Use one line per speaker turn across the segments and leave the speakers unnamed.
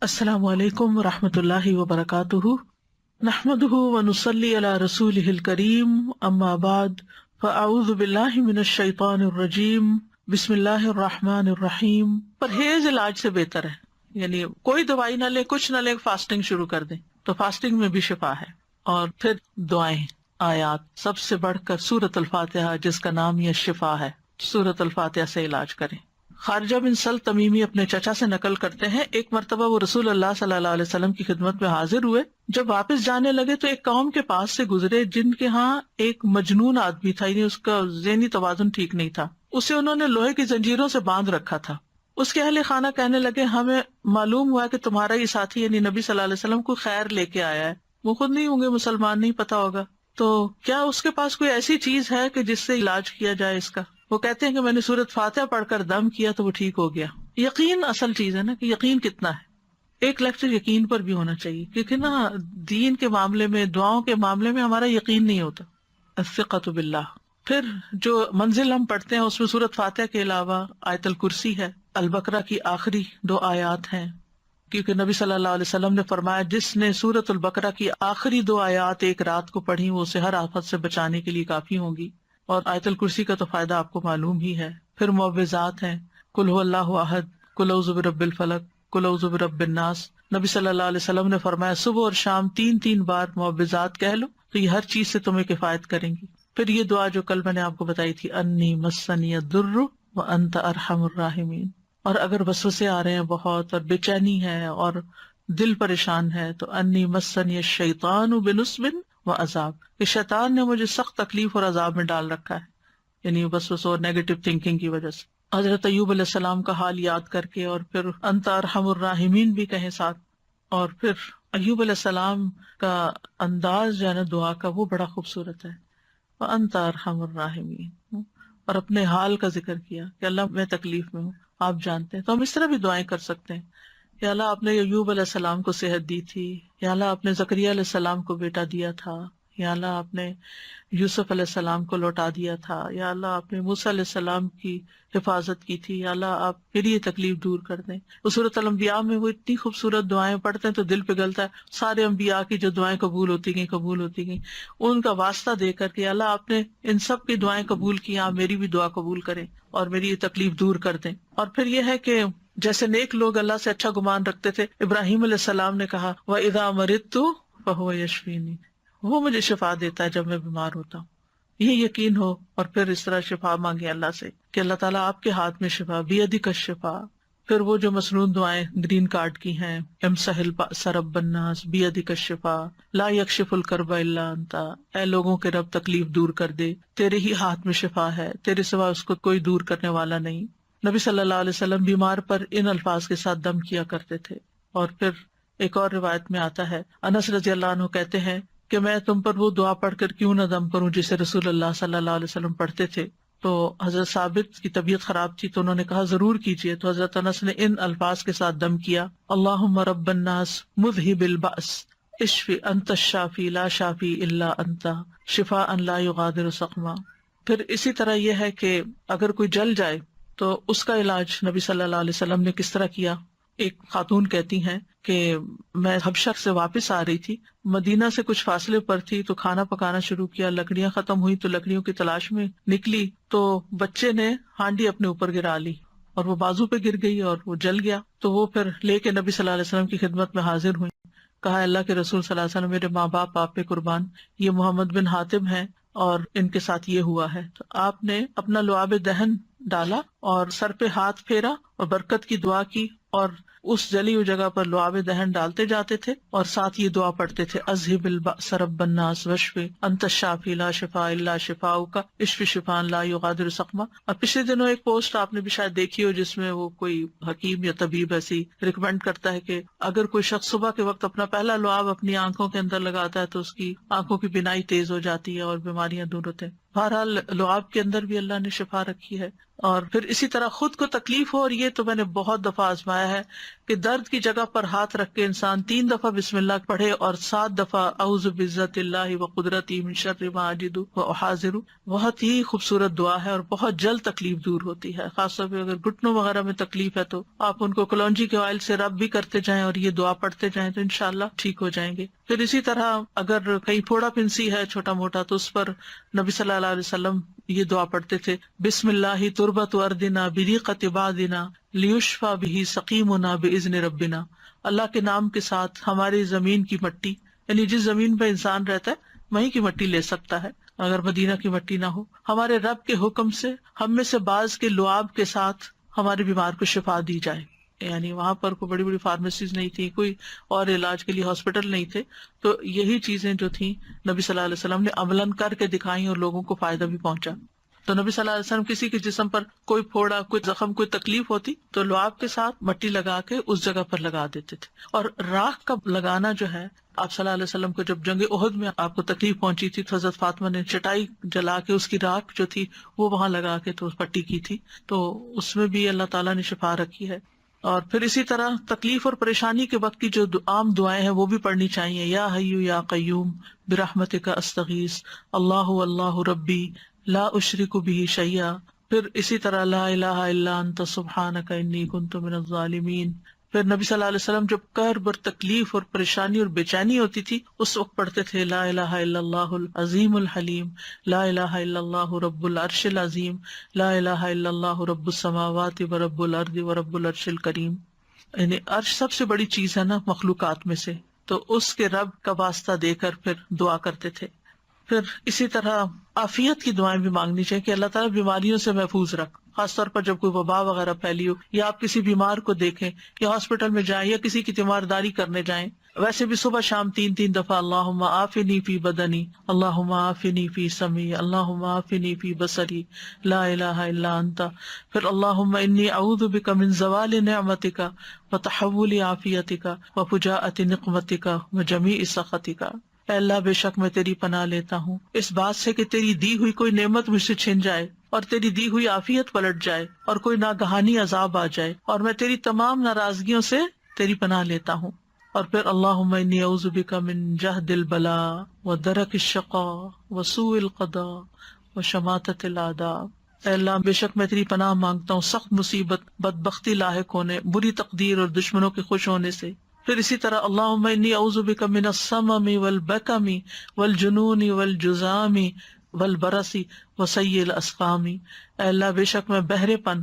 السلام علیکم ورحمۃ اللہ وبرکاتہ، نحمدہ ونصلی علی رسولہ الکریم، اما بعد فاعوذ باللہ من الشیطان الرجیم، بسم اللہ الرحمن الرحیم۔ پرہیز علاج سے بہتر ہے، یعنی کوئی دوائی نہ لے، کچھ نہ لے، فاسٹنگ شروع کر دیں تو فاسٹنگ میں بھی شفا ہے۔ اور پھر دعائیں، آیات، سب سے بڑھ کر سورۃ الفاتحہ جس کا نام یہ شفا ہے، سورۃ الفاتحہ سے علاج کریں۔ خارجہ بن سل تمیمی اپنے چچا سے نقل کرتے ہیں، ایک مرتبہ وہ رسول اللہ صلی اللہ علیہ وسلم کی خدمت میں حاضر ہوئے۔ جب واپس جانے لگے تو ایک قوم کے پاس سے گزرے جن کے ہاں ایک مجنون آدمی تھا، یعنی اس کا ذہنی توازن ٹھیک نہیں تھا۔ اسے انہوں نے لوہے کی زنجیروں سے باندھ رکھا تھا۔ اس کے اہل خانہ کہنے لگے، ہمیں معلوم ہوا کہ تمہارا یہ ساتھی یعنی نبی صلی اللہ علیہ وسلم کو خیر لے کے آیا ہے، وہ خود نہیں ہوں گے مسلمان، نہیں پتا ہوگا، تو کیا اس کے پاس کوئی ایسی چیز ہے کہ جس سے علاج کیا جائے اس کا؟ وہ کہتے ہیں کہ میں نے سورۃ فاتحہ پڑھ کر دم کیا تو وہ ٹھیک ہو گیا۔ یقین اصل چیز ہے نا، کہ یقین کتنا ہے۔ ایک لیکچر یقین پر بھی ہونا چاہیے، کیونکہ نا دین کے معاملے میں، دعاؤں کے معاملے میں ہمارا یقین نہیں ہوتا۔ الثقۃ باللہ۔ پھر جو منزل ہم پڑھتے ہیں اس میں سورۃ فاتحہ کے علاوہ آیت الکرسی ہے، البقرہ کی آخری 2 آیات ہیں، کیونکہ نبی صلی اللہ علیہ وسلم نے فرمایا جس نے سورۃ البقرہ کی آخری 2 آیات ایک رات کو پڑھی وہ اسے ہر آفت سے بچانے کے لیے کافی ہوں گی۔ اور آیت الکرسی کا تو فائدہ آپ کو معلوم ہی ہے۔ پھر معوذات ہیں، قل هو اللہ احد، قل اعوذ برب الفلق، قل اعوذ برب الناس۔ نبی صلی اللہ علیہ وسلم نے فرمایا صبح اور شام 3 بار معوذات کہہ لو تو یہ ہر چیز سے تمہیں کفایت کریں گی۔ پھر یہ دعا جو کل میں نے آپ کو بتائی تھی، انی مسنی الضر وانت ارحم الراحمین۔ اور اگر وسوسے آ رہے ہیں بہت اور بے چینی ہے اور دل پریشان ہے تو انی مسنی الشیطان بنصب وعذاب، کہ شیطان نے مجھے سخت تکلیف اور عذاب میں ڈال رکھا ہے، یعنی وسوسوں اور نیگیٹو تھنکنگ کی وجہ سے۔ حضرت ایوب علیہ السلام کا حال یاد کر کے اور پھر انت ارحم الراحمین بھی کہیں ساتھ، اور پھر ایوب علیہ السلام کا انداز جو ہے نا دعا کا وہ بڑا خوبصورت ہے، وانت ارحم الراحمین، اور اپنے حال کا ذکر کیا کہ اللہ میں تکلیف میں ہوں، آپ جانتے ہیں۔ تو ہم اس طرح بھی دعائیں کر سکتے ہیں، یا اللہ آپ نے ایوب علیہ السلام کو صحت دی تھی، یا اللہ آپ نے زکریا علیہ السلام کو بیٹا دیا تھا، یا اللہ آپ نے یوسف علیہ السلام کو لوٹا دیا تھا، یا اللہ آپ نے موسیٰ علیہ السلام کی حفاظت کی تھی، یا اللہ آپ میری یہ تکلیف دور کر دیں۔ سورۃ الانبیاء میں وہ اتنی خوبصورت دعائیں پڑھتے ہیں تو دل پگھلتا ہے، سارے انبیاء کی جو دعائیں قبول ہوتی گئیں ان کا واسطہ دے کر کے اللہ آپ نے ان سب کی دعائیں قبول کی، آپ میری بھی دعا قبول کریں اور میری یہ تکلیف دور کر دیں۔ اور پھر یہ ہے کہ جیسے نیک لوگ اللہ سے اچھا گمان رکھتے تھے، ابراہیم علیہ السلام نے کہا وَإِذَا مَرِضْتُ فَهُوَ يَشْفِينِ، وہ مجھے شفا دیتا ہے جب میں بیمار ہوتا ہوں۔ یہ یقین ہو اور پھر اس طرح شفا مانگے اللہ سے کہ اللہ تعالیٰ آپ کے ہاتھ میں شفا، بیدک الشفا۔ پھر وہ جو مسنون دعائیں گرین کارڈ کی ہیں، امسح البأس رب الناس بیدک الشفا، لا یکشف الکرب الا انت، اے لوگوں کے رب تکلیف دور کر دے، تیرے ہی ہاتھ میں شفا ہے، تیرے سوا اس کو کوئی دور کرنے والا نہیں۔ نبی صلی اللہ علیہ وسلم بیمار پر ان الفاظ کے ساتھ دم کیا کرتے تھے۔ اور پھر ایک اور روایت میں آتا ہے، انس رضی اللہ عنہ کہتے ہیں کہ میں تم پر وہ دعا پڑھ کر کیوں نہ دم کروں جسے رسول اللہ صلی اللہ علیہ وسلم پڑھتے تھے۔ تو حضرت ثابت کی طبیعت خراب تھی تو انہوں نے کہا ضرور کیجیے، تو حضرت انس نے ان الفاظ کے ساتھ دم کیا، اللہم رب الناس مذہب البأس اشفی انت الشافی لا شافی الا انت شفاء لا یغادر سقما۔ پھر اسی طرح یہ ہے کہ اگر کوئی جل جائے تو اس کا علاج نبی صلی اللہ علیہ وسلم نے کس طرح کیا۔ ایک خاتون کہتی ہیں کہ میں حبشہ سے واپس آ رہی تھی، مدینہ سے کچھ فاصلے پر تھی، تو کھانا پکانا شروع کیا، لکڑیاں ختم ہوئی تو لکڑیوں کی تلاش میں نکلی تو بچے نے ہانڈی اپنے اوپر گرا لی اور وہ بازو پہ گر گئی اور وہ جل گیا۔ تو وہ پھر لے کے نبی صلی اللہ علیہ وسلم کی خدمت میں حاضر ہوئی، کہا اللہ کے رسول صلی اللہ علیہ وسلم میرے ماں باپ آپ پہ قربان، یہ محمد بن حاتم ہیں اور ان کے ساتھ یہ ہوا ہے۔ تو آپ نے اپنا لعاب دہن ڈالا اور سر پہ ہاتھ پھیرا اور برکت کی دعا کی، اور اس جلی ہوئی جگہ پر لعاب دہن ڈالتے جاتے تھے اور ساتھ یہ دعا پڑھتے تھے، اذہب البأس رب الناس واشفی انت الشافی لا شفاء الا شفاؤک اشفی شفاء لا یغادر سقما۔ اور پچھلے دنوں ایک پوسٹ آپ نے بھی شاید دیکھی ہو جس میں وہ کوئی حکیم یا طبیب ایسی ریکمینڈ کرتا ہے کہ اگر کوئی شخص صبح کے وقت اپنا پہلا لعاب اپنی آنکھوں کے اندر لگاتا ہے تو اس کی آنکھوں کی بینائی تیز ہو جاتی ہے اور بیماریاں دور ہوتے ہیں۔ بہرحال لعاب کے اندر بھی اللہ نے شفا رکھی ہے. اور پھر اسی طرح خود کو تکلیف ہو، اور یہ تو میں نے بہت دفعہ آزمایا ہے کہ درد کی جگہ پر ہاتھ رکھ کے انسان 3 دفعہ بسم اللہ پڑھے اور 7 دفعہ اعوذ بعزت اللہ وقدرتی من شر ما اجد واحاذر. بہت ہی خوبصورت دعا ہے اور بہت جلد تکلیف دور ہوتی ہے. خاص طور پہ اگر گھٹنوں وغیرہ میں تکلیف ہے تو آپ ان کو کلونجی کے آئل سے رب بھی کرتے جائیں اور یہ دعا پڑھتے جائیں تو انشاءاللہ ٹھیک ہو جائیں گے. پھر اسی طرح اگر کہیں پھوڑا پھنسی ہے چھوٹا موٹا تو اس پر نبی صلی اللہ علیہ وسلم یہ دعا پڑھتے تھے، بسم اللہ تربت اردنا بریقت بادنا لیشفا بہ سقیمنا باذن ربنا. اللہ کے نام کے ساتھ ہماری زمین کی مٹی، یعنی جس زمین پہ انسان رہتا ہے وہیں کی مٹی لے سکتا ہے اگر مدینہ کی مٹی نہ ہو. ہمارے رب کے حکم سے ہم میں سے بعض کے لعاب کے ساتھ ہمارے بیمار کو شفا دی جائے. یعنی وہاں پر کوئی بڑی بڑی فارمیسیز نہیں تھی، کوئی اور علاج کے لیے ہاسپٹل نہیں تھے، تو یہی چیزیں جو تھیں نبی صلی اللہ علیہ وسلم نے عملاً کر کے دکھائیں اور لوگوں کو فائدہ بھی پہنچا. تو نبی صلی اللہ علیہ وسلم کسی کے جسم پر کوئی پھوڑا، کوئی زخم، کوئی تکلیف ہوتی تو لعاب کے ساتھ مٹی لگا کے اس جگہ پر لگا دیتے تھے. اور راکھ کا لگانا جو ہے، آپ صلی اللہ علیہ وسلم کو جب جنگ احد میں آپ کو تکلیف پہنچی تھی تو حضرت فاطمہ نے چٹائی جلا کے اس کی راکھ جو تھی وہ وہاں لگا کے تو پٹی کی تھی، تو اس میں بھی اللہ تعالیٰ نے شفا رکھی ہے. اور پھر اسی طرح تکلیف اور پریشانی کے وقت کی جو عام دعائیں ہیں وہ بھی پڑھنی چاہیے. یا حیو یا قیوم برحمتک استغیث اللہ اللہ ربی لا اشرک بہ شیئا. پھر اسی طرح لا الہ الا انت سبحانک انی کنت من الظالمین. پھر نبی صلی اللہ علیہ وسلم جب کرب اور تکلیف اور پریشانی اور بے چینی ہوتی تھی اس وقت پڑھتے تھے لا الہ الا اللہ العظیم الحلیم، لا الہ الا اللہ رب العرش العظیم، لا الہ الا اللہ رب السماوات ورب الارض ورب العرش الکریم. یعنی عرش سب سے بڑی چیز ہے نا مخلوقات میں سے، تو اس کے رب کا واسطہ دے کر پھر دعا کرتے تھے. پھر اسی طرح عافیت کی دعائیں بھی مانگنی چاہیے کہ اللہ تعالیٰ بیماریوں سے محفوظ رکھ، خاص طور پر جب کوئی وبا وغیرہ پھیلی ہو یا آپ کسی بیمار کو دیکھیں یا ہاسپٹل میں جائیں یا کسی کی تیمارداری کرنے جائیں. ویسے بھی صبح شام 3 دفعہ اللہم عافنی فی بدنی، اللہم عافنی فی سمعی، اللہم عافنی فی بصری، لا الہ الا انت. پھر اللہم انی اعوذ بک من زوال نعمتک وتحول عافیتک وفجاءۃ نقمتک وجمیع سخطک. اے اللہ بے شک میں تیری پناہ لیتا ہوں اس بات سے کہ تیری دی ہوئی کوئی نعمت مجھ سے چھن جائے اور تیری دی ہوئی عافیت پلٹ جائے اور کوئی ناگہانی عذاب آ جائے، اور میں تیری تمام ناراضگیوں سے تیری پناہ لیتا ہوں. اور پھر اللہم انی اعوذ بک من جہد البلاء ودرک الشقاء وسوء القضاء وشماتۃ الاعداء. اے اللہ بے شک میں تیری پناہ مانگتا ہوں سخت مصیبت، بدبختی لاحق ہونے، بری تقدیر اور دشمنوں کے خوش ہونے سے. پھر اسی طرح اللہم انی اعوذ بک من السمم والبکم والجنون والجذام والبرص وسیء الاسقام. اے اللہ بے شک میں بہرے پن،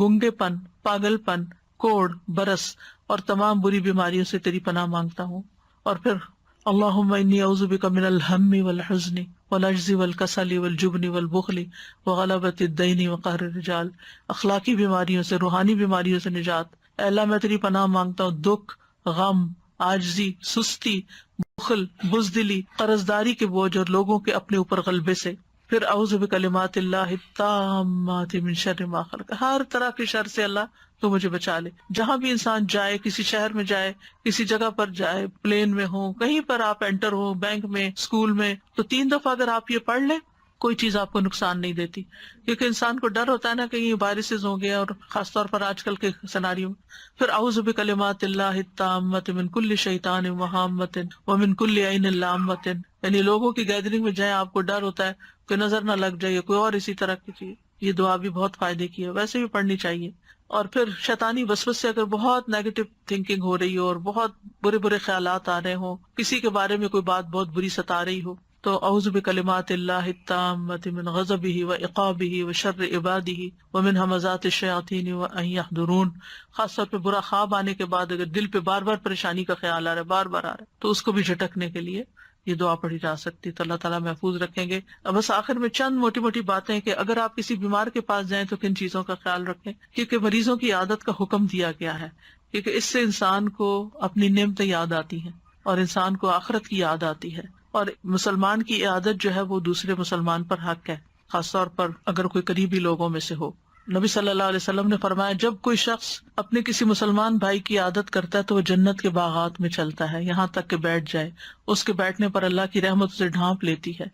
گنگے پن، پاگل پن، کوڑ، برس اور تمام بری بیماریوں سے تیری پناہ مانگتا ہوں. اور پھر اللہم انی اعوذ بک من الہم والحزن والعجز والکسل والجبن والبخل وغلبۃ الدین وقہر الرجال. اخلاقی بیماریوں سے، روحانی بیماریوں سے نجات. اے اللہ میں تیری پناہ مانگتا ہوں دکھ، غم، عاجزی، سستی، بخل، بزدلی، قرضداری کے بوجھ اور لوگوں کے اپنے اوپر غلبے سے. پھر اعوذ بکلمات اللہ التامات من شر ما خلق. ہر طرح کے شر سے اللہ تو مجھے بچا لے. جہاں بھی انسان جائے، کسی شہر میں جائے، کسی جگہ پر جائے، پلین میں ہو، کہیں پر آپ انٹر ہو، بینک میں، اسکول میں، تو 3 دفعہ اگر آپ یہ پڑھ لیں کوئی چیز آپ کو نقصان نہیں دیتی. کیونکہ انسان کو ڈر ہوتا ہے نا کہیں وائرسز ہوں گے، اور خاص طور پر آج کل کے سیناریو میں. پھر اعوذ بکلمات اللہ التامات من کل شیطان وہامۃ ومن کل عین لامۃ. یعنی لوگوں کی گیدرنگ میں جائیں آپ کو ڈر ہوتا ہے کہ نظر نہ لگ جائے کوئی اور اسی طرح کی چیز. یہ دعا بھی بہت فائدے کی ہے، ویسے بھی پڑھنی چاہیے. اور پھر شیطانی وسوسے سے اگر بہت نیگیٹو تھنکنگ ہو رہی ہو اور بہت برے برے خیالات آ رہے ہوں، کسی کے بارے میں کوئی بات بہت بری ستا رہی ہو، تو اعوذ بکلمات اللہ التامات من غضبہ وعقابہ وشر عبادہ ومن ھمزات الشیاطین وان یحضرون. خاص طور پہ برا خواب آنے کے بعد اگر دل پہ بار بار پریشانی کا خیال آ رہا ہے، بار بار آ رہا ہے، تو اس کو بھی جھٹکنے کے لیے یہ دعا پڑھی جا سکتی. تو اللہ تعالیٰ محفوظ رکھیں گے. بس آخر میں چند موٹی موٹی باتیں کہ اگر آپ کسی بیمار کے پاس جائیں تو کن چیزوں کا خیال رکھیں، کیونکہ مریضوں کی عادت کا حکم دیا گیا ہے، کیونکہ اس سے انسان کو اپنی نعمتیں یاد آتی ہیں اور انسان کو آخرت کی یاد آتی ہے. اور مسلمان کی عادت جو ہے وہ دوسرے مسلمان پر حق ہے، خاص طور پر اگر کوئی قریبی لوگوں میں سے ہو. نبی صلی اللہ علیہ وسلم نے فرمایا جب کوئی شخص اپنے کسی مسلمان بھائی کی عادت کرتا ہے تو وہ جنت کے باغات میں چلتا ہے یہاں تک کہ بیٹھ جائے، اس کے بیٹھنے پر اللہ کی رحمت اسے ڈھانپ لیتی ہے.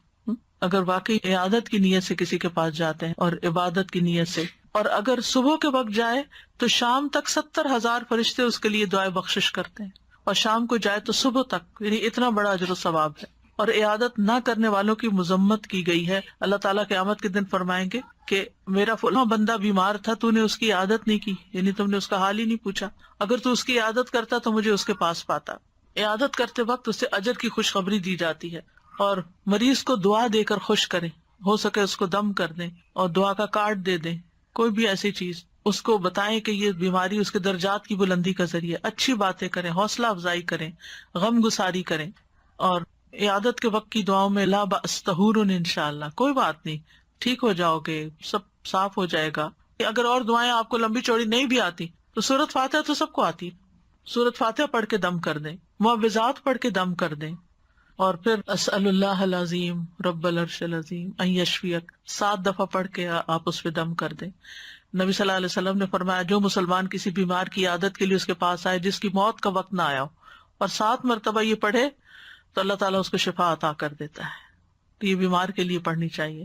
اگر واقعی عیادت کی نیت سے کسی کے پاس جاتے ہیں اور عبادت کی نیت سے، اور اگر صبح کے وقت جائے تو شام تک 70,000 فرشتے اس کے لیے دعائیں بخشش کرتے ہیں، اور شام کو جائے تو صبح تک، یعنی اتنا بڑا اجر و ثواب ہے۔ اور عیادت نہ کرنے والوں کی مذمت کی گئی ہے۔ اللہ تعالیٰ قیامت کے دن فرمائیں گے کہ میرا فلاں بندہ بیمار تھا، تو نے اس کی عیادت نہیں کی، یعنی تم نے اس کا حال ہی نہیں پوچھا، اگر تو اس کی عیادت کرتا تو مجھے اس کے پاس پاتا۔ عیادت کرتے وقت اسے اجر کی خوشخبری دی جاتی ہے، اور مریض کو دعا دے کر خوش کریں، ہو سکے اس کو دم کر دیں اور دعا کا کارڈ دے دیں، کوئی بھی ایسی چیز اس کو بتائیں کہ یہ بیماری اس کے درجات کی بلندی کا ذریعہ، اچھی باتیں کریں، حوصلہ افزائی کریں، غم گساری کریں۔ اور عیادت کے وقت کی دعاؤں میں لا بأس طہور انشاءاللہ، کوئی بات نہیں، ٹھیک ہو جاؤ گے، سب صاف ہو جائے گا۔ اگر اور دعائیں آپ کو لمبی چوڑی نہیں بھی آتی تو سورۃ فاتحہ تو سب کو آتی، سورۃ فاتحہ پڑھ کے دم کر دیں، معوذات پڑھ کے دم کر دیں، اور پھر اسأل اللہ العظیم رب العرش العظیم ان یشفیک 7 دفعہ پڑھ کے آپ اس پہ دم کر دیں۔ نبی صلی اللہ علیہ وسلم نے فرمایا جو مسلمان کسی بیمار کی عادت کے لیے اس کے پاس آئے جس کی موت کا وقت نہ آیا ہو، اور 7 مرتبہ یہ پڑھے تو اللہ تعالیٰ اس کو شفا عطا کر دیتا ہے۔ تو یہ بیمار کے لیے پڑھنی چاہیے۔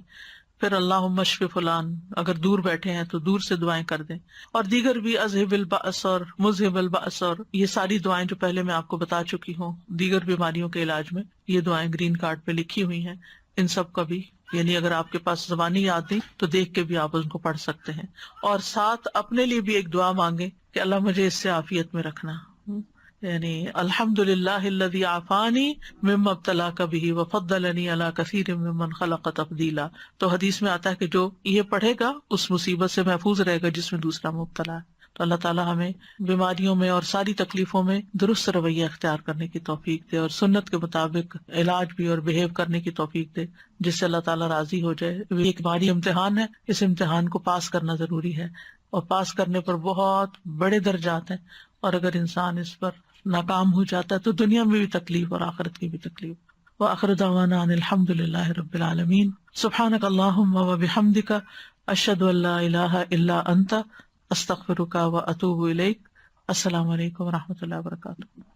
پھر اللہم اشف فلان، اگر دور بیٹھے ہیں تو دور سے دعائیں کر دیں، اور دیگر بھی اذہب البأس اور مذہب البأس، اور یہ ساری دعائیں جو پہلے میں آپ کو بتا چکی ہوں دیگر بیماریوں کے علاج میں، یہ دعائیں گرین کارڈ پہ لکھی ہوئی ہیں، ان سب کا بھی، یعنی اگر آپ کے پاس زبانی یاد نہیں تو دیکھ کے بھی آپ ان کو پڑھ سکتے ہیں۔ اور ساتھ اپنے لیے بھی ایک دعا مانگیں کہ اللہ مجھے اس سے عافیت میں رکھنا، یعنی الحمدللہ الذی عافانی مما ابتلاک بہ وفضلنی علی کثیر ممن خلق تفضیلا۔ تو حدیث میں آتا ہے کہ جو یہ پڑھے گا اس مصیبت سے محفوظ رہے گا جس میں دوسرا مبتلا ہے۔ تو اللہ تعالیٰ ہمیں بیماریوں میں اور ساری تکلیفوں میں درست رویہ اختیار کرنے کی توفیق دے، اور سنت کے مطابق علاج بھی اور بہیو کرنے کی توفیق دے جس سے اللہ تعالیٰ راضی ہو جائے۔ یہ ایک بھاری امتحان ہے، اس امتحان کو پاس کرنا ضروری ہے، اور پاس کرنے پر بہت بڑے درجات ہیں، اور اگر انسان اس پر ناکام ہو جاتا ہے تو دنیا میں بھی تکلیف اور آخرت کی بھی تکلیف۔ وآخر دعوانا ان الحمد للہ رب العالمین۔ سبحانک اللہم وبحمدک، اشہد ان لا الہ الا انت، استغفرک واتوب الیک۔ السلام علیکم ورحمۃ اللہ وبرکاتہ۔